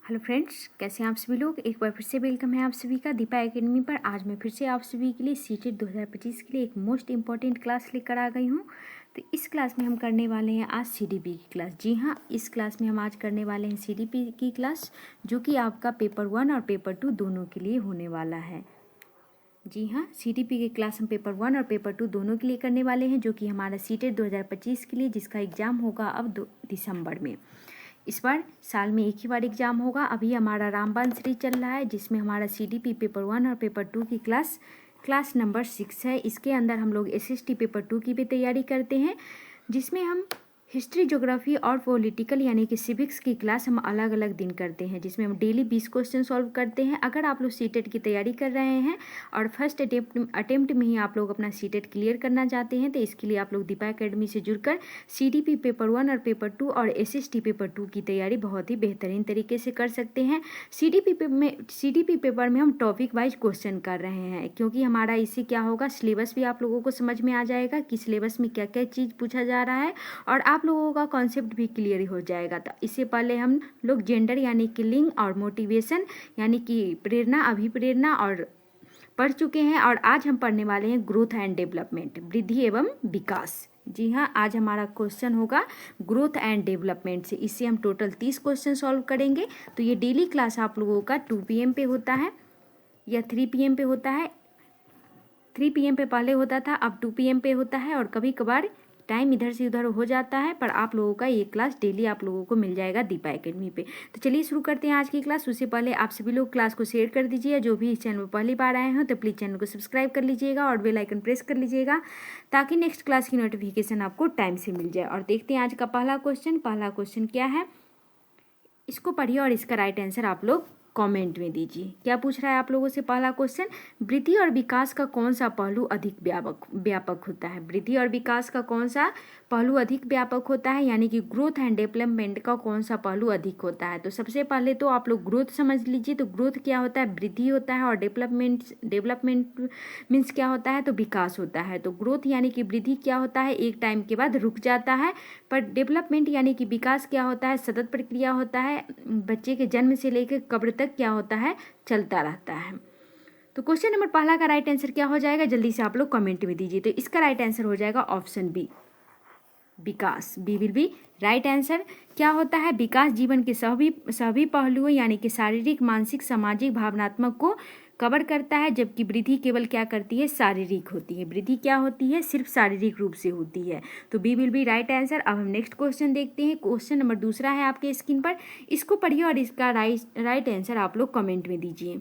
Hello friends, कैसे हैं आप सभी लोग। एक बार फिर से वेलकम है आप सभी का दीपा एकेडमी पर। आज मैं फिर से आप सभी के लिए सीटेट 2025 के लिए एक मोस्ट इम्पॉर्टेंट क्लास लेकर आ गई हूँ। तो इस क्लास में हम करने वाले हैं आज सीडीपी की क्लास। जी हाँ, इस क्लास में हम आज करने वाले हैं सीडीपी की क्लास, जो कि आपका पेपर 1 और पेपर 2 दोनों के लिए होने वाला है। जी हाँ, सीडीपी की क्लास हम पेपर 1 और पेपर 2 दोनों के लिए करने वाले हैं, जो कि हमारा सीटेट 2025 के लिए, जिसका एग्ज़ाम होगा अब दिसंबर में। इस बार साल में एक ही बार एग्जाम होगा। अभी हमारा रामबाण सीरीज चल रहा है, जिसमें हमारा सीडीपी पेपर 1 और पेपर 2 की क्लास नंबर 6 है। इसके अंदर हम लोग एसएसटी पेपर 2 की भी तैयारी करते हैं, जिसमें हम हिस्ट्री, ज्योग्राफी और पॉलिटिकल यानी कि सिविक्स की क्लास हम अलग अलग दिन करते हैं, जिसमें हम डेली 20 क्वेश्चन सॉल्व करते हैं। अगर आप लोग सीटेट की तैयारी कर रहे हैं और फर्स्ट अटेम्प्ट में ही आप लोग अपना सीटेट क्लियर करना चाहते हैं, तो इसके लिए आप लोग दीपा एकेडमी से जुड़कर सीडीपी पेपर 1 और पेपर 2 और एसएसटी पेपर 2 की तैयारी बहुत ही बेहतरीन तरीके से कर सकते हैं। सीडीपी पेपर में हम टॉपिक वाइज क्वेश्चन कर रहे हैं, क्योंकि हमारा इससे क्या होगा, सिलेबस भी आप लोगों को समझ में आ जाएगा कि सिलेबस में क्या क्या चीज़ पूछा जा रहा है, और आप लोगों का कॉन्सेप्ट भी क्लियर हो जाएगा। तो इससे पहले हम लोग जेंडर यानी कि लिंग और मोटिवेशन यानी कि प्रेरणा, अभिप्रेरणा और पढ़ चुके हैं, और आज हम पढ़ने वाले हैं ग्रोथ एंड डेवलपमेंट, वृद्धि एवं विकास। जी हाँ, आज हमारा क्वेश्चन होगा ग्रोथ एंड डेवलपमेंट से। इससे हम टोटल 30 क्वेश्चन सॉल्व करेंगे। तो ये डेली क्लास आप लोगों का 2 PM पे होता है या 3 PM पे होता है। 3 PM पे पहले होता था, अब 2 PM पे होता है, और कभी कभार टाइम इधर से उधर हो जाता है, पर आप लोगों का ये क्लास डेली आप लोगों को मिल जाएगा दीपा एकेडमी पे। तो चलिए शुरू करते हैं आज की क्लास। उससे पहले आप सभी लोग क्लास को शेयर कर दीजिए। जो भी इस चैनल पर पहली बार आए हैं तो प्लीज़ चैनल को सब्सक्राइब कर लीजिएगा और बेल आइकन प्रेस कर लीजिएगा, ताकि नेक्स्ट क्लास की नोटिफिकेशन आपको टाइम से मिल जाए। और देखते हैं आज का पहला क्वेश्चन क्या है, इसको पढ़िए और इसका राइट आंसर आप लोग कमेंट में दीजिए। क्या पूछ रहा है आप लोगों से पहला क्वेश्चन, वृद्धि और विकास का कौन सा पहलू अधिक व्यापक होता है। वृद्धि और विकास का कौन सा पहलू अधिक व्यापक होता है, यानी कि ग्रोथ एंड डेवलपमेंट का कौन सा पहलू अधिक होता है। तो सबसे पहले तो आप लोग ग्रोथ समझ लीजिए। तो ग्रोथ क्या होता है, वृद्धि होता है, और डेवलपमेंट मीन्स क्या होता है, तो विकास होता है। तो ग्रोथ यानी कि वृद्धि क्या होता है, एक टाइम के बाद रुक जाता है, पर डेवलपमेंट यानी कि विकास क्या होता है, सतत प्रक्रिया होता है, बच्चे के जन्म से लेकर कब्र तक क्या होता है, चलता रहता है। तो क्वेश्चन नंबर पहला का राइट आंसर क्या हो जाएगा, जल्दी से आप लोग कमेंट में दीजिए। तो इसका राइट आंसर हो जाएगा ऑप्शन बी, विकास। B will be right answer. क्या होता है, विकास जीवन के सभी पहलुओं यानी कि शारीरिक, मानसिक, सामाजिक, भावनात्मक को कवर करता है, जबकि वृद्धि केवल क्या करती है, शारीरिक होती है। वृद्धि क्या होती है, सिर्फ शारीरिक रूप से होती है। तो B will be right answer. अब हम नेक्स्ट क्वेश्चन देखते हैं। क्वेश्चन नंबर दूसरा है आपके स्क्रीन पर, इसको पढ़िए और इसका राइट आंसर आप लोग कमेंट में दीजिए।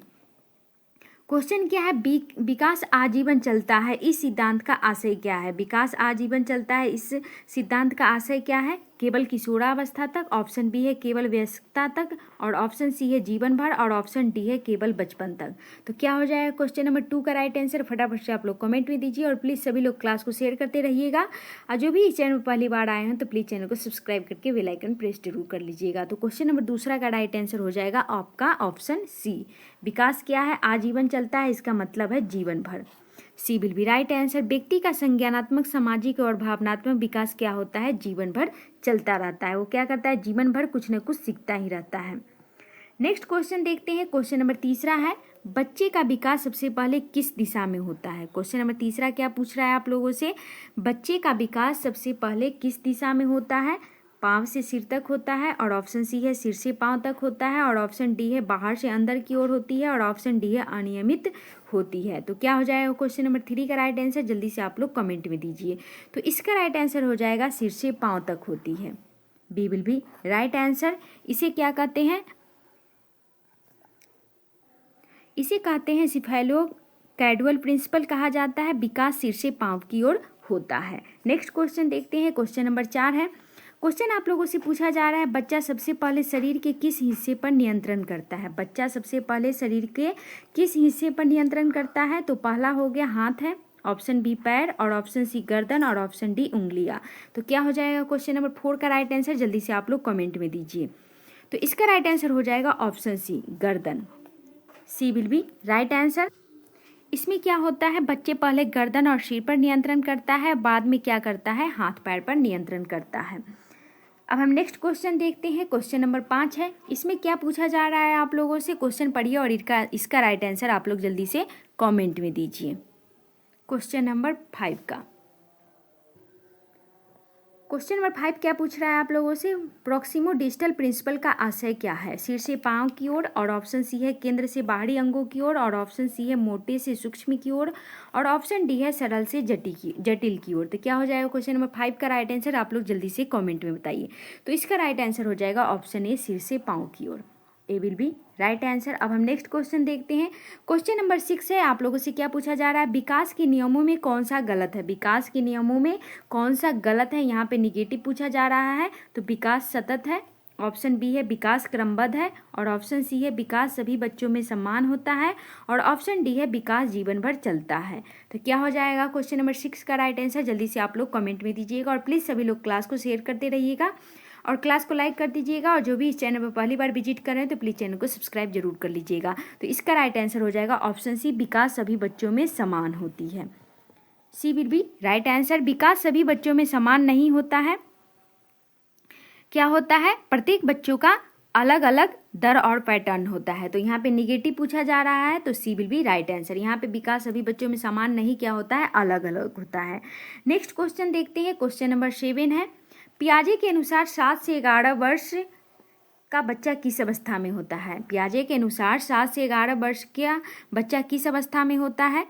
क्वेश्चन क्या है, विकास आजीवन चलता है, इस सिद्धांत का आशय क्या है। विकास आजीवन चलता है, इस सिद्धांत का आशय क्या है, केवल किशोरावस्था तक, ऑप्शन बी है केवल वयस्कता तक, और ऑप्शन सी है जीवन भर, और ऑप्शन डी है केवल बचपन तक। तो क्या हो जाएगा क्वेश्चन नंबर 2 का राइट आंसर, फटाफट से आप लोग कमेंट में दीजिए। और प्लीज़ सभी लोग क्लास को शेयर करते रहिएगा, और जो भी इस चैनल पर पहली बार आए हैं तो प्लीज़ चैनल को सब्सक्राइब करके बेल आइकन प्रेस जरूर कर लीजिएगा। तो क्वेश्चन नंबर दूसरा का राइट आंसर हो जाएगा आपका ऑप्शन सी, विकास क्या है, आजीवन चलता है, इसका मतलब है जीवन भर। सी विल बी राइट आंसर। व्यक्ति का संज्ञानात्मक, सामाजिक और भावनात्मक विकास क्या होता है, जीवन भर चलता रहता है। वो क्या करता है, जीवन भर कुछ न कुछ सीखता ही रहता है। नेक्स्ट क्वेश्चन देखते हैं। क्वेश्चन नंबर तीसरा है, बच्चे का विकास सबसे पहले किस दिशा में होता है। क्वेश्चन नंबर तीसरा क्या पूछ रहा है आप लोगों से, बच्चे का विकास सबसे पहले किस दिशा में होता है। पाँव से सिर तक होता है, और ऑप्शन सी है सिर से पाँव तक होता है, और ऑप्शन डी है बाहर से अंदर की ओर होती है, और ऑप्शन डी है अनियमित होती है। तो क्या हो जाएगा क्वेश्चन नंबर 3 का राइट आंसर, जल्दी से आप लोग कमेंट में दीजिए। तो इसका राइट आंसर हो जाएगा सिर से पाँव तक होती है। B will be right answer. इसे क्या कहते हैं, इसे कहते हैं सिफेलो कैडुअल प्रिंसिपल कहा जाता है। विकास सिर से पाँव की ओर होता है। नेक्स्ट क्वेश्चन देखते हैं। क्वेश्चन नंबर 4 है। क्वेश्चन आप लोगों से पूछा जा रहा है, बच्चा सबसे पहले शरीर के किस हिस्से पर नियंत्रण करता है। बच्चा सबसे पहले शरीर के किस हिस्से पर नियंत्रण करता है। तो पहला हो गया हाथ है, ऑप्शन बी पैर, और ऑप्शन सी गर्दन, और ऑप्शन डी उंगलियां। तो क्या हो जाएगा क्वेश्चन नंबर 4 का राइट आंसर, जल्दी से आप लोग कमेंट में दीजिए। तो इसका राइट आंसर हो जाएगा ऑप्शन सी, गर्दन। सी विल बी राइट आंसर। इसमें क्या होता है, बच्चे पहले गर्दन और सिर पर नियंत्रण करता है, बाद में क्या करता है, हाथ पैर पर नियंत्रण करता है। अब हम नेक्स्ट क्वेश्चन देखते हैं। क्वेश्चन नंबर 5 है। इसमें क्या पूछा जा रहा है आप लोगों से, क्वेश्चन पढ़िए और इसका राइट आंसर आप लोग जल्दी से कमेंट में दीजिए। क्वेश्चन नंबर 5 का क्वेश्चन नंबर 5 क्या पूछ रहा है आप लोगों से, प्रोक्सिमो डिजिटल प्रिंसिपल का आशय क्या है? सिर से पांव की ओर, और ऑप्शन सी है केंद्र से बाहरी अंगों की ओर, और ऑप्शन सी है मोटे से सूक्ष्म की ओर, और ऑप्शन डी है सरल से जटिल की ओर। तो क्या हो जाएगा क्वेश्चन नंबर 5 का राइट आंसर, आप लोग जल्दी से कॉमेंट में बताइए। तो इसका राइट आंसर हो जाएगा ऑप्शन ए, सिर से पाँव की ओर। ए विल बी राइट आंसर। अब हम नेक्स्ट क्वेश्चन देखते हैं। क्वेश्चन नंबर 6 है। आप लोगों से क्या पूछा जा रहा है, विकास के नियमों में कौन सा गलत है? विकास के नियमों में कौन सा गलत है? यहाँ पे निगेटिव पूछा जा रहा है। तो विकास सतत है, ऑप्शन बी है विकास क्रमबद्ध है, और ऑप्शन सी है विकास सभी बच्चों में समान होता है, और ऑप्शन डी है विकास जीवन भर चलता है। तो क्या हो जाएगा क्वेश्चन नंबर 6 का राइट आंसर, जल्दी से आप लोग कमेंट में दीजिएगा। और प्लीज़ सभी लोग क्लास को शेयर करते रहिएगा और क्लास को लाइक कर दीजिएगा। और जो भी इस चैनल पर पहली बार विजिट कर रहे हैं तो प्लीज़ चैनल को सब्सक्राइब जरूर कर लीजिएगा। तो इसका राइट आंसर हो जाएगा ऑप्शन सी, विकास सभी बच्चों में समान होती है। C will be right answer. विकास सभी बच्चों में समान नहीं होता है। क्या होता है, प्रत्येक बच्चों का अलग अलग दर और पैटर्न होता है। तो यहाँ पे निगेटिव पूछा जा रहा है, तो C will be right answer. यहाँ पे विकास सभी बच्चों में समान नहीं क्या होता है, अलग अलग होता है। नेक्स्ट क्वेश्चन देखते हैं। क्वेश्चन नंबर 7 है। पियाजे के अनुसार 7 से 11 वर्ष का बच्चा किस अवस्था में होता है? पियाजे के अनुसार 7 से 11 वर्ष का बच्चा किस अवस्था में होता है?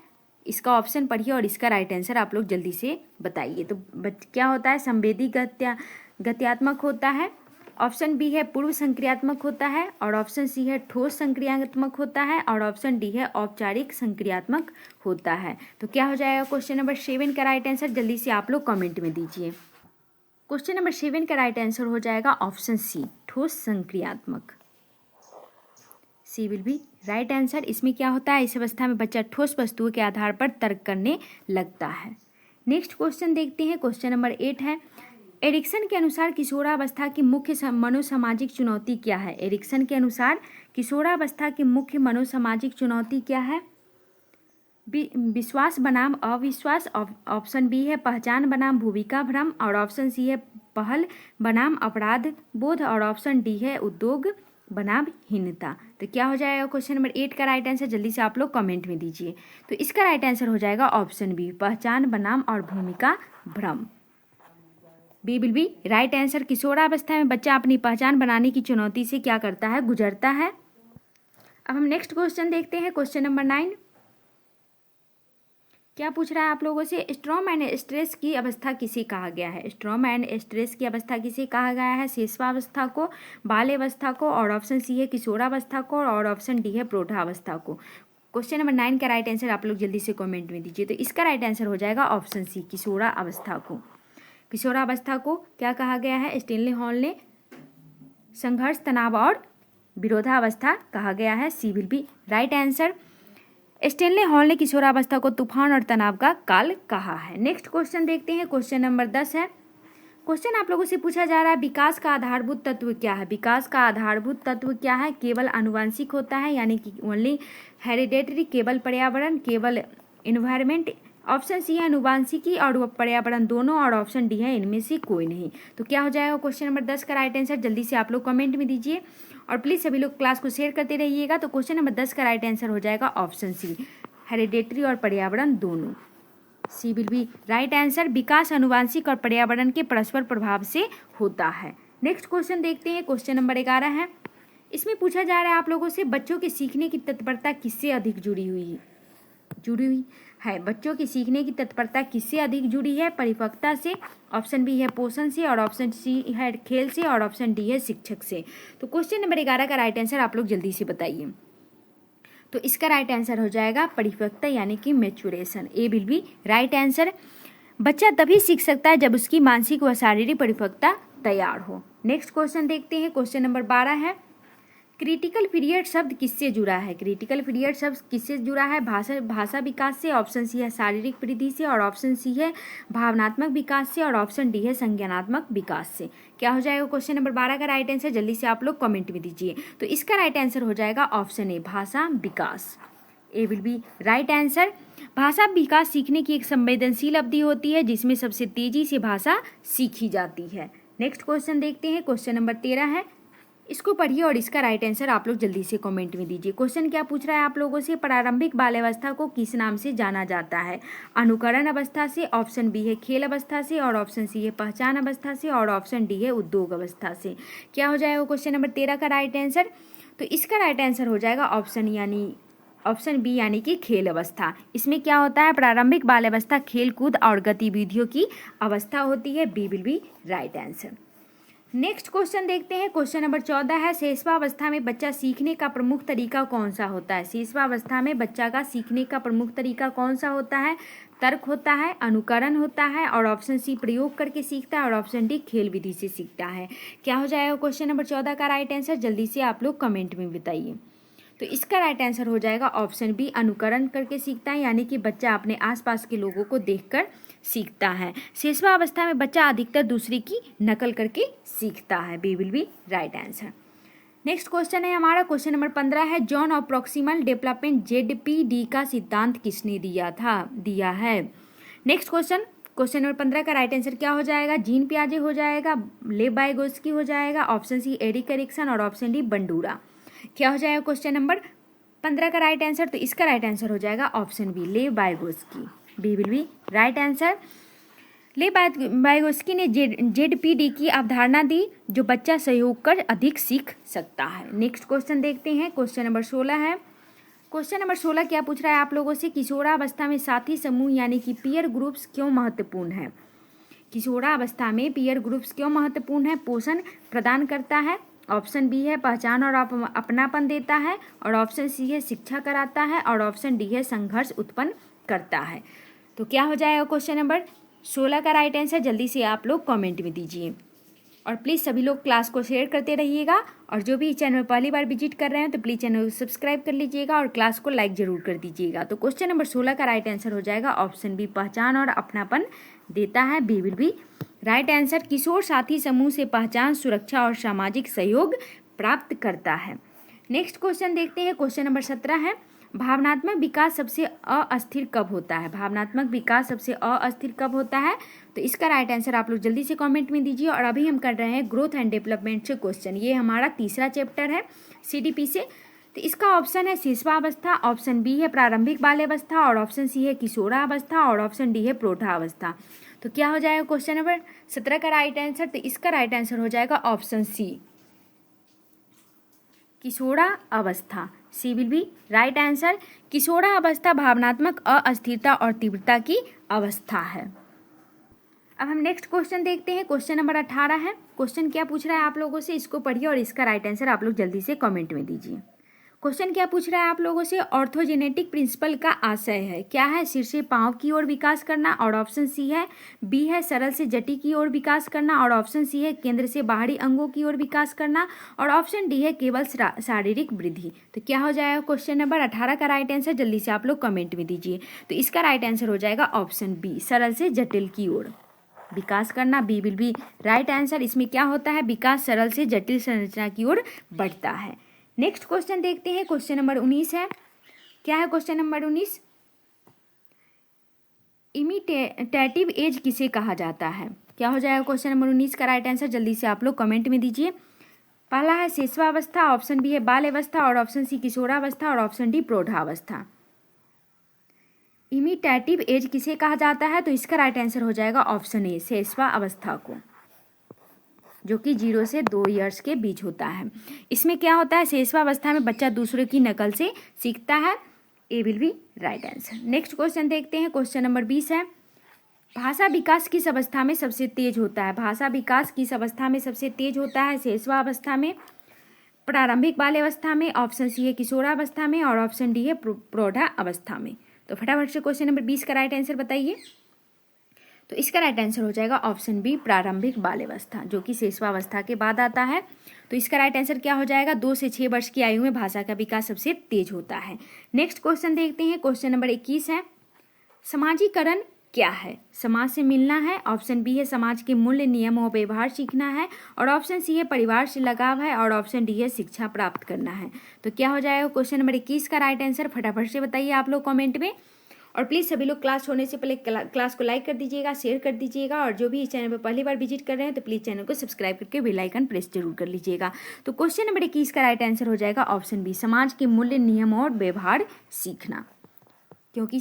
इसका ऑप्शन पढ़िए और इसका राइट आंसर आप लोग जल्दी से बताइए। तो क्या होता है, संवेदी गत्यात्मक होता है, ऑप्शन बी है पूर्व संक्रियात्मक होता है, और ऑप्शन सी है ठोस संक्रियात्मक होता है, और ऑप्शन डी है औपचारिक संक्रियात्मक होता है। तो क्या हो जाएगा क्वेश्चन नंबर 7 का राइट आंसर, जल्दी से आप लोग कमेंट में दीजिए। क्वेश्चन नंबर 7 का राइट आंसर हो जाएगा ऑप्शन सी, ठोस संक्रियात्मक। सी विल बी राइट आंसर। इसमें क्या होता है, इस अवस्था में बच्चा ठोस वस्तुओं के आधार पर तर्क करने लगता है। नेक्स्ट क्वेश्चन देखते हैं। क्वेश्चन नंबर 8 है। एरिक्सन के अनुसार किशोरावस्था की मुख्य मनोसामाजिक चुनौती क्या है? एरिक्सन के अनुसार किशोरावस्था की मुख्य मनोसामाजिक चुनौती क्या है? विश्वास बनाम अविश्वास, ऑप्शन बी है पहचान बनाम भूमिका भ्रम, और ऑप्शन सी है पहल बनाम अपराध बोध, और ऑप्शन डी है उद्योग बनाम हीनता। तो क्या हो जाएगा क्वेश्चन नंबर 8 का राइट आंसर, जल्दी से आप लोग कमेंट में दीजिए। तो इसका राइट आंसर हो जाएगा ऑप्शन बी, पहचान बनाम और भूमिका भ्रम। B will be right answer. किशोरावस्था में बच्चा अपनी पहचान बनाने की चुनौती से क्या करता है, गुजरता है। अब हम नेक्स्ट क्वेश्चन देखते हैं। क्वेश्चन नंबर 9 क्या पूछ रहा है आप लोगों से, स्ट्रॉम एंड स्ट्रेस की अवस्था किसे कहा गया है? स्ट्रॉम एंड स्ट्रेस की अवस्था किसे कहा गया है? शिशुवावस्था को, बाल्यावस्था को, और ऑप्शन सी है किशोरावस्था को, और ऑप्शन डी है प्रौढ़ावस्था को। क्वेश्चन नंबर 9 का राइट आंसर आप लोग जल्दी से कमेंट में दीजिए। तो इसका राइट आंसर हो जाएगा ऑप्शन सी, किशोरावस्था को। किशोरावस्था को क्या कहा गया है? स्टेनले हॉल ने संघर्ष, तनाव और विरोधावस्था कहा गया है। C will be right answer. Stanley Hall ने किशोरावस्था को तूफान और तनाव का काल कहा है। नेक्स्ट क्वेश्चन देखते हैं। क्वेश्चन नंबर 10 है। क्वेश्चन आप लोगों से पूछा जा रहा है, विकास का आधारभूत तत्व क्या है? विकास का आधारभूत तत्व क्या है? केवल आनुवंशिक होता है, यानी कि ओनली हेरिडेटरी, केवल पर्यावरण, केवल इन्वायरमेंट, ऑप्शन सी है आनुवंशिकी और पर्यावरण दोनों, और ऑप्शन डी है इनमें से कोई नहीं। तो क्या हो जाएगा क्वेश्चन नंबर 10 का राइट आंसर, जल्दी से आप लोग कमेंट में दीजिए। और प्लीज़ सभी लोग क्लास को शेयर करते रहिएगा। तो क्वेश्चन नंबर 10 का राइट आंसर हो जाएगा ऑप्शन सी, हेरिडेटरी और पर्यावरण दोनों। सी विल बी राइट आंसर। विकास आनुवंशिक और पर्यावरण के परस्पर प्रभाव से होता है। नेक्स्ट क्वेश्चन देखते हैं। क्वेश्चन नंबर 11 है। इसमें पूछा जा रहा है आप लोगों से, बच्चों के सीखने की तत्परता किससे अधिक जुड़ी हुई है? बच्चों की सीखने की तत्परता किससे अधिक जुड़ी है? परिपक्वता से, ऑप्शन बी है पोषण से, और ऑप्शन सी है खेल से, और ऑप्शन डी है शिक्षक से। तो क्वेश्चन नंबर 11 का राइट आंसर आप लोग जल्दी से बताइए। तो इसका राइट आंसर हो जाएगा परिपक्वता, यानी कि maturation. A will be right answer. बच्चा तभी सीख सकता है जब उसकी मानसिक व शारीरिक परिपक्वता तैयार हो। नेक्स्ट क्वेश्चन देखते हैं। क्वेश्चन नंबर 12 है। क्रिटिकल पीरियड शब्द किससे जुड़ा है? क्रिटिकल पीरियड शब्द किससे जुड़ा है? भाषा विकास से, ऑप्शन सी है शारीरिक वृद्धि से, और ऑप्शन सी है भावनात्मक विकास से, और ऑप्शन डी है संज्ञानात्मक विकास से। क्या हो जाएगा क्वेश्चन नंबर 12 का राइट आंसर, जल्दी से आप लोग कमेंट में दीजिए। तो इसका राइट आंसर हो जाएगा ऑप्शन ए, भाषा विकास। ए विल बी राइट आंसर। भाषा विकास सीखने की एक संवेदनशील अवधि होती है जिसमें सबसे तेजी से भाषा सीखी जाती है। नेक्स्ट क्वेश्चन देखते हैं, क्वेश्चन नंबर 13 है, इसको पढ़िए और इसका राइट आंसर आप लोग जल्दी से कमेंट में दीजिए। क्वेश्चन क्या पूछ रहा है आप लोगों से, प्रारंभिक बाल्यावस्था को किस नाम से जाना जाता है? अनुकरण अवस्था से, ऑप्शन बी है खेल अवस्था से, और ऑप्शन सी है पहचान अवस्था से, और ऑप्शन डी है उद्योग अवस्था से। क्या हो जाएगा क्वेश्चन नंबर 13 का राइट आंसर? तो इसका राइट आंसर हो जाएगा ऑप्शन बी यानी कि खेल अवस्था। इसमें क्या होता है, प्रारंभिक बाल्यावस्था खेल कूद और गतिविधियों की अवस्था होती है। B will be right answer. Next question देखते हैं, क्वेश्चन नंबर 14 है, शेषवावस्था में बच्चा सीखने का प्रमुख तरीका कौन सा होता है? शेषवावस्था में बच्चा का सीखने का प्रमुख तरीका कौन सा होता है? तर्क होता है, अनुकरण होता है, और ऑप्शन सी प्रयोग करके सीखता है, और ऑप्शन डी खेल विधि से सीखता है। क्या हो जाएगा क्वेश्चन नंबर 14 का राइट आंसर? जल्दी से आप लोग कमेंट में बताइए। तो इसका राइट आंसर हो जाएगा ऑप्शन बी, अनुकरण करके सीखता है, यानी कि बच्चा अपने आसपास के लोगों को देखकर सीखता है। शेषवावस्था में बच्चा अधिकतर दूसरे की नकल करके सीखता है। B will be right answer. Next question है हमारा क्वेश्चन नंबर 15 है, zone of proximal development ZPD का सिद्धांत किसने दिया है? नेक्स्ट क्वेश्चन नंबर 15 का राइट आंसर क्या हो जाएगा? जीन पियाजे हो जाएगा, लेव वाइगोत्स्की हो जाएगा, ऑप्शन सी एरिक एरिक्सन, और ऑप्शन डी बंडूरा। क्या हो जाएगा क्वेश्चन नंबर 15 का राइट आंसर? तो इसका राइट आंसर हो जाएगा option B, Lev Vygotsky. B will be right answer. Lev Vygotsky ने जेडपीडी की अवधारणा दी, जो बच्चा सहयोग कर अधिक सीख सकता है। नेक्स्ट क्वेश्चन देखते हैं, क्वेश्चन नंबर 16 है। क्वेश्चन नंबर 16 क्या पूछ रहा है आप लोगों से, किशोरावस्था में साथी समूह यानी कि पीयर ग्रुप्स क्यों महत्वपूर्ण है? किशोरावस्था में पीयर ग्रुप्स क्यों महत्वपूर्ण है? पोषण प्रदान करता है, ऑप्शन बी है पहचान और अपनापन देता है, और ऑप्शन सी है शिक्षा कराता है, और ऑप्शन डी है संघर्ष उत्पन्न करता है। तो क्या हो जाएगा क्वेश्चन नंबर 16 का राइट आंसर? जल्दी से आप लोग कमेंट में दीजिए, और प्लीज़ सभी लोग क्लास को शेयर करते रहिएगा, और जो भी चैनल पहली बार विजिट कर रहे हैं तो प्लीज़ चैनल को सब्सक्राइब कर लीजिएगा और क्लास को लाइक जरूर कर दीजिएगा। तो क्वेश्चन नंबर 16 का राइट आंसर हो जाएगा ऑप्शन बी, पहचान और अपनापन देता है। B will be right answer. किशोर साथी समूह से पहचान, सुरक्षा और सामाजिक सहयोग प्राप्त करता है। नेक्स्ट क्वेश्चन देखते हैं, क्वेश्चन नंबर 17 है, भावनात्मक विकास सबसे अस्थिर कब होता है? भावनात्मक विकास सबसे अस्थिर कब होता है? तो इसका राइट आंसर आप लोग जल्दी से कमेंट में दीजिए। और अभी हम कर रहे हैं ग्रोथ एंड डेवलपमेंट से क्वेश्चन, ये हमारा तीसरा चैप्टर है सीडीपी से। तो इसका ऑप्शन है शिशुवावस्था, ऑप्शन बी है प्रारंभिक बाल्यावस्था, और ऑप्शन सी है किशोरावस्था, और ऑप्शन डी है प्रौढ़ावस्था। तो क्या हो जाएगा क्वेश्चन नंबर 17 का राइट आंसर? तो इसका राइट आंसर हो जाएगा ऑप्शन सी, किशोरावस्था। सी विल बी राइट आंसर। किशोरावस्था भावनात्मक अस्थिरता और तीव्रता की अवस्था है। अब हम नेक्स्ट क्वेश्चन देखते हैं, क्वेश्चन नंबर 18 है। क्वेश्चन क्या पूछ रहा है आप लोगों से, इसको पढ़िए और इसका राइट आंसर आप लोग जल्दी से कमेंट में दीजिए। क्वेश्चन क्या पूछ रहा है आप लोगों से, ऑर्थोजेनेटिक प्रिंसिपल का आशय है क्या है? सिर से पांव की ओर विकास करना, और ऑप्शन सी है बी है सरल से जटिल की ओर विकास करना, और ऑप्शन सी है केंद्र से बाहरी अंगों की ओर विकास करना, और ऑप्शन डी है केवल शारीरिक वृद्धि। तो क्या हो जाएगा क्वेश्चन नंबर 18 का राइट आंसर? जल्दी से आप लोग कमेंट में दीजिए। तो इसका राइट आंसर हो जाएगा ऑप्शन बी, सरल से जटिल की ओर विकास करना। B will be right answer. इसमें क्या होता है, विकास सरल से जटिल संरचना की ओर बढ़ता है। नेक्स्ट क्वेश्चन देखते हैं, क्वेश्चन नंबर 19 है। क्या है क्वेश्चन नंबर 19? इमिटेटिव एज किसे कहा जाता है? क्या हो जाएगा क्वेश्चन नंबर 19 का राइट आंसर? जल्दी से आप लोग कमेंट में दीजिए। पहला है शिशुवावस्था, ऑप्शन बी है बाल्यावस्था, और ऑप्शन सी किशोरावस्था, और ऑप्शन डी प्रौढ़ावस्था। इमिटेटिव एज किसे कहा जाता है? तो इसका राइट आंसर हो जाएगा ऑप्शन ए, शिशुवावस्था को, जो कि 0 से 2 ईयर्स के बीच होता है। इसमें क्या होता है, शिशुवावस्था में बच्चा दूसरे की नकल से सीखता है। A will be right answer. Next question देखते हैं, क्वेश्चन नंबर 20 है। भाषा विकास किस अवस्था में सबसे तेज होता है? भाषा विकास किस अवस्था में सबसे तेज होता है? शिशुवावस्था में, प्रारंभिक बाल्यावस्था में, ऑप्शन सी है किशोरावस्था में, और ऑप्शन डी है प्रौढ़ावस्था में। तो फटाफट से क्वेश्चन नंबर 20 का राइट आंसर बताइए। तो इसका राइट आंसर हो जाएगा ऑप्शन बी, प्रारंभिक बाल्यावस्था, जो कि शिशुवावस्था के बाद आता है। तो इसका राइट आंसर क्या हो जाएगा? 2 से 6 वर्ष की आयु में भाषा का विकास सबसे तेज होता है। नेक्स्ट क्वेश्चन देखते हैं, क्वेश्चन नंबर 21 है। समाजीकरण क्या है? समाज से मिलना है, ऑप्शन बी है समाज के मूल्य नियम और व्यवहार सीखना है, और ऑप्शन सी है परिवार से लगाव है, और ऑप्शन डी है शिक्षा प्राप्त करना है। तो क्या हो जाएगा क्वेश्चन नंबर 21 का राइट आंसर? फटाफट से बताइए आप लोग कमेंट में। और प्लीज़ सभी लोग क्लास होने से पहले क्लास को लाइक कर दीजिएगा, शेयर कर दीजिएगा, और जो भी इस चैनल पर पहली बार विजिट कर रहे हैं तो प्लीज़ चैनल को सब्सक्राइब करके बेल आइकन प्रेस जरूर कर लीजिएगा। तो क्वेश्चन नंबर 21 का राइट आंसर हो जाएगा ऑप्शन बी, समाज के मूल्य, नियम और व्यवहार सीखना। क्योंकि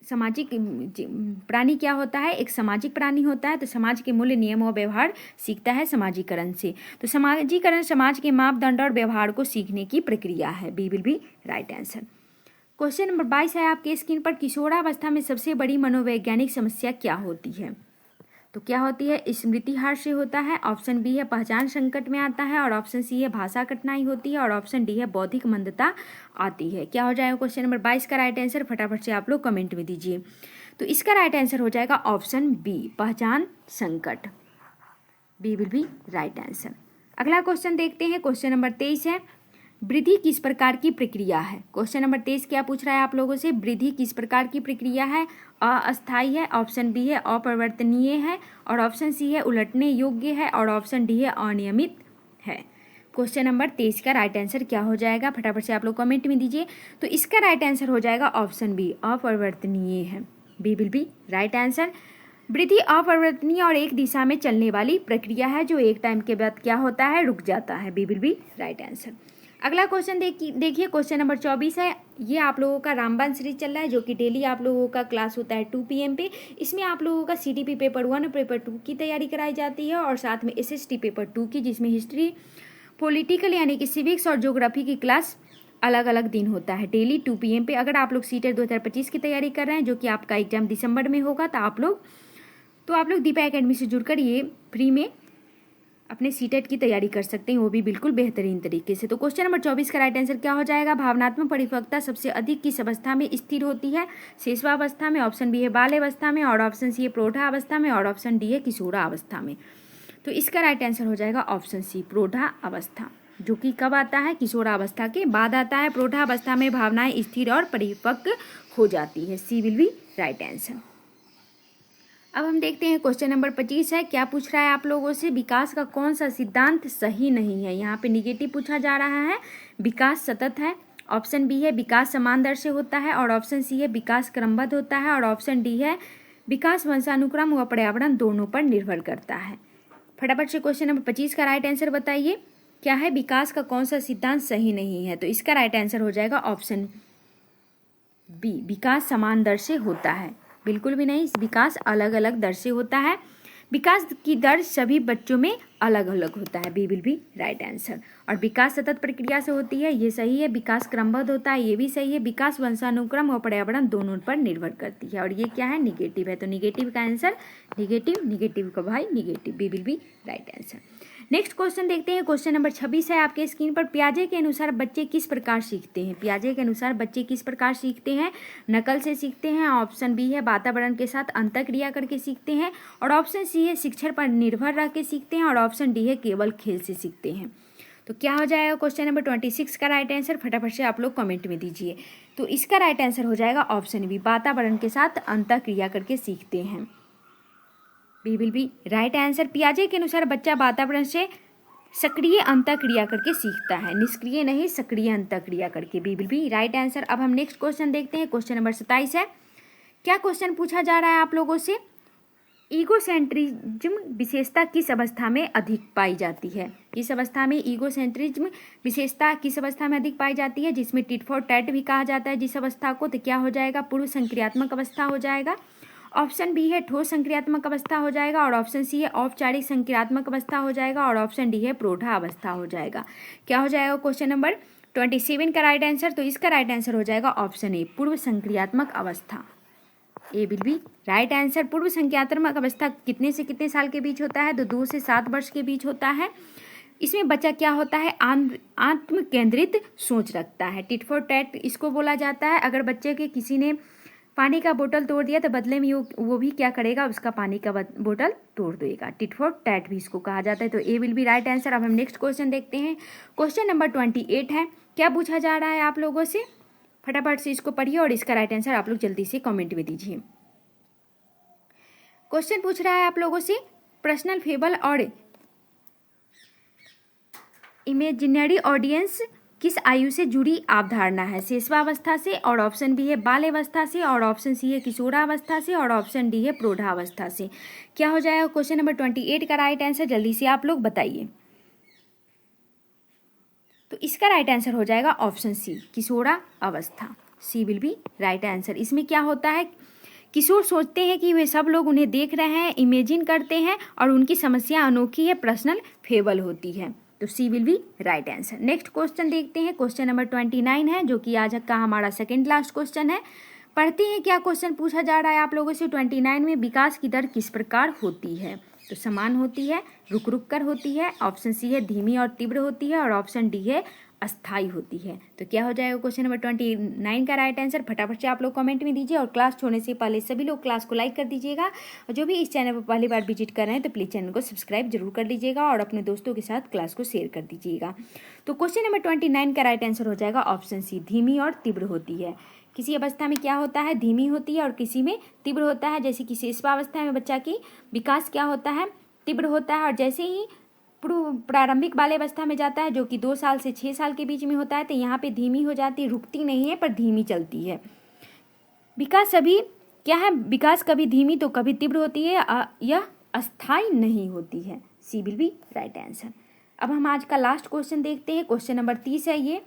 सामाजिक प्राणी क्या होता है, एक सामाजिक प्राणी होता है, तो समाज के मूल्य, नियम और व्यवहार सीखता है समाजीकरण से। तो समाजीकरण समाज के मापदंड और व्यवहार को सीखने की प्रक्रिया है। B will be right answer. Question number 22 है आपके स्क्रीन पर, किशोरावस्था में सबसे बड़ी मनोवैज्ञानिक समस्या क्या होती है? तो क्या होती है? स्मृति ह्रास से होता है, ऑप्शन बी है पहचान संकट में आता है, और ऑप्शन सी है भाषा कठिनाई होती है, और ऑप्शन डी है बौद्धिक मंदता आती है। क्या हो जाएगा क्वेश्चन नंबर 22 का राइट आंसर? फटाफट से आप लोग कमेंट में दीजिए। तो इसका राइट आंसर हो जाएगा ऑप्शन बी, पहचान संकट। B will be right answer. अगला क्वेश्चन देखते हैं। क्वेश्चन नंबर 23 है, वृद्धि किस प्रकार की प्रक्रिया है? क्वेश्चन नंबर 23 क्या पूछ रहा है आप लोगों से? वृद्धि किस प्रकार की प्रक्रिया है? अस्थायी है, ऑप्शन बी है अपरिवर्तनीय है, और ऑप्शन सी है उलटने योग्य है, और ऑप्शन डी है अनियमित है। क्वेश्चन नंबर 23 का राइट आंसर क्या हो जाएगा? फटाफट से आप लोग कमेंट में दीजिए। तो इसका राइट आंसर हो जाएगा ऑप्शन बी, अपरिवर्तनीय है। B will be right answer. वृद्धि अपरिवर्तनीय और एक दिशा में चलने वाली प्रक्रिया है जो एक टाइम के बाद क्या होता है? रुक जाता है। B will be right answer. अगला क्वेश्चन देखिए, क्वेश्चन नंबर 24 है। ये आप लोगों का रामबाण सीरीज चल रहा है, जो कि डेली आप लोगों का क्लास होता है 2 PM पे। इसमें आप लोगों का CTP पेपर 1 और पेपर 2 की तैयारी कराई जाती है, और साथ में SST पेपर 2 की, जिसमें हिस्ट्री, पॉलिटिकल यानी कि सिविक्स और ज्योग्राफी की क्लास अलग अलग दिन होता है, डेली 2 PM पे। अगर आप लोग सीटेट 2025 की तैयारी कर रहे हैं, जो कि आपका एग्जाम दिसंबर में होगा, तो आप लोग दीपा एकेडमी से जुड़कर ये फ्री में अपने सीटेट की तैयारी कर सकते हैं, वो भी बिल्कुल बेहतरीन तरीके से। तो क्वेश्चन नंबर 24 का राइट आंसर क्या हो जाएगा? भावनात्मक परिपक्वता सबसे अधिक किस अवस्था में स्थिर होती है? शिशुअवस्था में, ऑप्शन बी है बाल्यावस्था में, और ऑप्शन सी है प्रौढ़ावस्था में, और ऑप्शन डी है किशोरावस्था में। तो इसका राइट आंसर हो जाएगा ऑप्शन सी, प्रौढ़ावस्था, जो कि कब आता है? किशोरावस्था के बाद आता है। प्रौढ़ावस्था में भावनाएं स्थिर और परिपक्व हो जाती है। C will be right answer. अब हम देखते हैं क्वेश्चन नंबर 25 है। क्या पूछ रहा है आप लोगों से? विकास का कौन सा सिद्धांत सही नहीं है? यहाँ पे निगेटिव पूछा जा रहा है। विकास सतत है, ऑप्शन बी है विकास समान दर से होता है, और ऑप्शन सी है विकास क्रमबद्ध होता है, और ऑप्शन डी है विकास वंशानुक्रम व पर्यावरण दोनों पर निर्भर करता है। फटाफट से क्वेश्चन नंबर 25 का राइट आंसर बताइए। क्या है? विकास का कौन सा सिद्धांत सही नहीं है? तो इसका राइट आंसर हो जाएगा ऑप्शन बी, विकास समान दर से होता है। बिल्कुल भी नहीं, विकास अलग अलग दर से होता है। विकास की दर सभी बच्चों में अलग अलग होता है। B will be right answer. और विकास सतत प्रक्रिया से होती है, ये सही है। विकास क्रमबद्ध होता है, ये भी सही है। विकास वंशानुक्रम और पर्यावरण दोनों पर निर्भर करती है, और ये क्या है? निगेटिव है। तो निगेटिव का आंसर निगेटिव का भाई negative. B will be right answer. Next question देखते हैं। क्वेश्चन नंबर 26 है आपके स्क्रीन पर। पियाजे के अनुसार बच्चे किस प्रकार सीखते हैं? पियाजे के अनुसार बच्चे किस प्रकार सीखते हैं? नकल से सीखते हैं, ऑप्शन बी है वातावरण के साथ अंतःक्रिया करके सीखते हैं, और ऑप्शन सी है शिक्षण पर निर्भर रह के सीखते हैं, और ऑप्शन डी है केवल खेल से सीखते हैं। तो क्या हो जाएगा क्वेश्चन नंबर 26 का राइट आंसर? फटाफट से आप लोग कमेंट में दीजिए। तो इसका राइट आंसर हो जाएगा ऑप्शन बी, वातावरण के साथ अंतःक्रिया करके सीखते हैं। B will be right answer. पियाजे के अनुसार बच्चा वातावरण से सक्रिय अंतःक्रिया करके सीखता है, निष्क्रिय नहीं, सक्रिय अंतःक्रिया करके। B will be right answer. अब हम नेक्स्ट क्वेश्चन देखते हैं। क्वेश्चन नंबर 27 है। क्या क्वेश्चन पूछा जा रहा है आप लोगों से? ईगोसेंट्रिज्म विशेषता किस अवस्था में अधिक पाई जाती है? इस अवस्था में ईगोसेंट्रिज्म विशेषता किस अवस्था में अधिक पाई जाती है? जिसमें टिट फॉर टैट भी कहा जाता है जिस अवस्था को। तो क्या हो जाएगा? पूर्व संक्रियात्मक अवस्था हो जाएगा। ऑप्शन बी है ठोस संक्रियात्मक अवस्था हो जाएगा, और ऑप्शन सी है औपचारिक संक्रियात्मक अवस्था हो जाएगा, और ऑप्शन डी है प्रौढ़ा अवस्था हो जाएगा। क्या हो जाएगा क्वेश्चन नंबर 27 का राइट आंसर? तो इसका राइट आंसर हो जाएगा ऑप्शन ए, पूर्व संक्रियात्मक अवस्था। ए विल बी राइट आंसर। पूर्व संक्रियात्मक अवस्था कितने से कितने साल के बीच होता है? तो 2 से 7 वर्ष के बीच होता है। इसमें बच्चा क्या होता है? आत्म केंद्रित सोच रखता है। टिट फॉर टैट इसको बोला जाता है। अगर बच्चे के किसी ने पानी का बोतल तोड़ दिया तो बदले में वो भी क्या करेगा? उसका पानी का बोतल तोड़ देगा। टिट फॉर टैट भी इसको कहा जाता है। तो ए विल बी राइट आंसर। अब हम नेक्स्ट क्वेश्चन देखते हैं। क्वेश्चन नंबर 28 है। क्या पूछा जा रहा है आप लोगों से? फटाफट से इसको पढ़िए और इसका राइट आंसर आप लोग जल्दी से कमेंट में दीजिए। क्वेश्चन पूछ रहा है आप लोगों से पर्सनल फेबल और इमेजिनरी ऑडियंस किस आयु से जुड़ी अवधारणा है? शिशुआवस्था से, और ऑप्शन बी है बाल्यावस्था से, और ऑप्शन सी है किशोरावस्था से, और ऑप्शन डी है प्रौढ़ावस्था से। क्या हो जाएगा क्वेश्चन नंबर 28 का राइट आंसर? जल्दी से आप लोग बताइए। तो इसका राइट आंसर हो जाएगा ऑप्शन सी, किशोरावस्था। सी विल बी राइट आंसर। इसमें क्या होता है, किशोर सोचते हैं कि वे सब लोग उन्हें देख रहे हैं, इमेजिन करते हैं, और उनकी समस्या अनोखी है, पर्सनल फेबल होती है। तो C will be right answer. Next question देखते हैं, क्वेश्चन नंबर 29 है, जो कि आज का हमारा सेकेंड लास्ट क्वेश्चन है। पढ़ते हैं क्या क्वेश्चन पूछा जा रहा है आप लोगों से। 29 में विकास की दर किस प्रकार होती है? तो समान होती है, रुक रुक कर होती है, ऑप्शन सी है धीमी और तीव्र होती है, और ऑप्शन डी है अस्थाई होती है। तो क्या हो जाएगा क्वेश्चन नंबर 29 का राइट आंसर? फटाफट से आप लोग कमेंट में दीजिए, और क्लास छोड़ने से पहले सभी लोग क्लास को लाइक कर दीजिएगा, और जो भी इस चैनल पर पहली बार विजिट कर रहे हैं तो प्लीज़ चैनल को सब्सक्राइब जरूर कर लीजिएगा, और अपने दोस्तों के साथ क्लास को शेयर कर दीजिएगा। तो क्वेश्चन नंबर 29 का राइट आंसर हो जाएगा ऑप्शन सी, धीमी और तीव्र होती है। किसी अवस्था में क्या होता है, धीमी होती है, और किसी में तीव्र होता है। जैसे कि शिशुआवस्था में बच्चा की विकास क्या होता है, तीव्र होता है, और जैसे ही प्रारंभिक बाल्यावस्था में जाता है, जो कि 2 साल से 6 साल के बीच में होता है, तो यहाँ पे धीमी हो जाती है, रुकती नहीं है पर धीमी चलती है। विकास अभी क्या है, विकास कभी धीमी तो कभी तीव्र होती है, यह अस्थाई नहीं होती है। C will be right answer. अब हम आज का लास्ट क्वेश्चन देखते हैं, क्वेश्चन नंबर 30 है ये।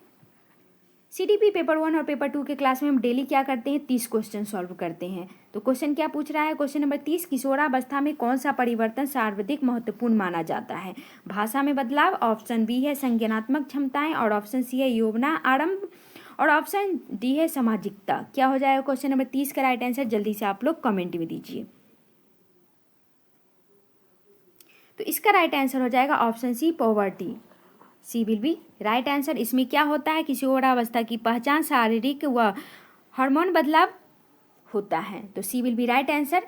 CDP पेपर 1 और पेपर 2 के क्लास में हम डेली क्या करते हैं, 30 क्वेश्चन सॉल्व करते हैं। तो क्वेश्चन क्या पूछ रहा है, क्वेश्चन नंबर 30, किशोरावस्था में कौन सा परिवर्तन सर्वाधिक महत्वपूर्ण माना जाता है? भाषा में बदलाव, ऑप्शन बी है संज्ञानात्मक क्षमताएं, और ऑप्शन सी है यौवना आरंभ, और ऑप्शन डी है सामाजिकता। क्या हो जाएगा क्वेश्चन नंबर 30 का राइट आंसर? जल्दी से आप लोग कमेंट में दीजिए। तो इसका राइट आंसर हो जाएगा option C, poverty. C will be right answer. इसमें क्या होता है, किशोरावस्था की पहचान शारीरिक व हार्मोन बदलाव होता है। तो C will be right answer.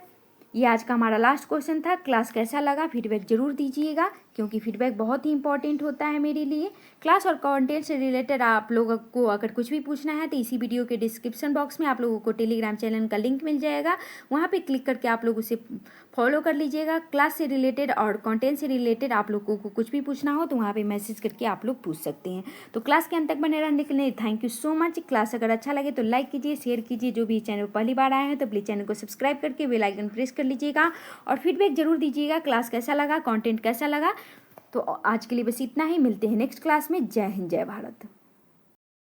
ये आज का हमारा लास्ट क्वेश्चन था। क्लास कैसा लगा फीडबैक जरूर दीजिएगा, क्योंकि फीडबैक बहुत ही इंपॉर्टेंट होता है मेरे लिए। क्लास और कंटेंट से रिलेटेड आप लोगों को अगर कुछ भी पूछना है तो इसी वीडियो के डिस्क्रिप्शन बॉक्स में आप लोगों को टेलीग्राम चैनल का लिंक मिल जाएगा, वहाँ पे क्लिक करके आप लोग उसे फॉलो कर लीजिएगा। क्लास से रिलेटेड और कंटेंट से रिलेटेड आप लोगों को कुछ भी पूछना हो तो वहाँ पे मैसेज करके आप लोग पूछ सकते हैं। तो क्लास के अंत तक बने रहने के लिए thank you so much. Class अगर अच्छा लगे तो लाइक कीजिए, शेयर कीजिए। जो भी चैनल पहली बार आए हैं तो प्लीज़ चैनल को सब्सक्राइब करके बेल आइकन प्रेस कर लीजिएगा, और फीडबैक जरूर दीजिएगा, क्लास कैसा लगा, कंटेंट कैसा लगा। तो आज के लिए बस इतना ही, मिलते हैं नेक्स्ट क्लास में। जय हिंद, जय भारत।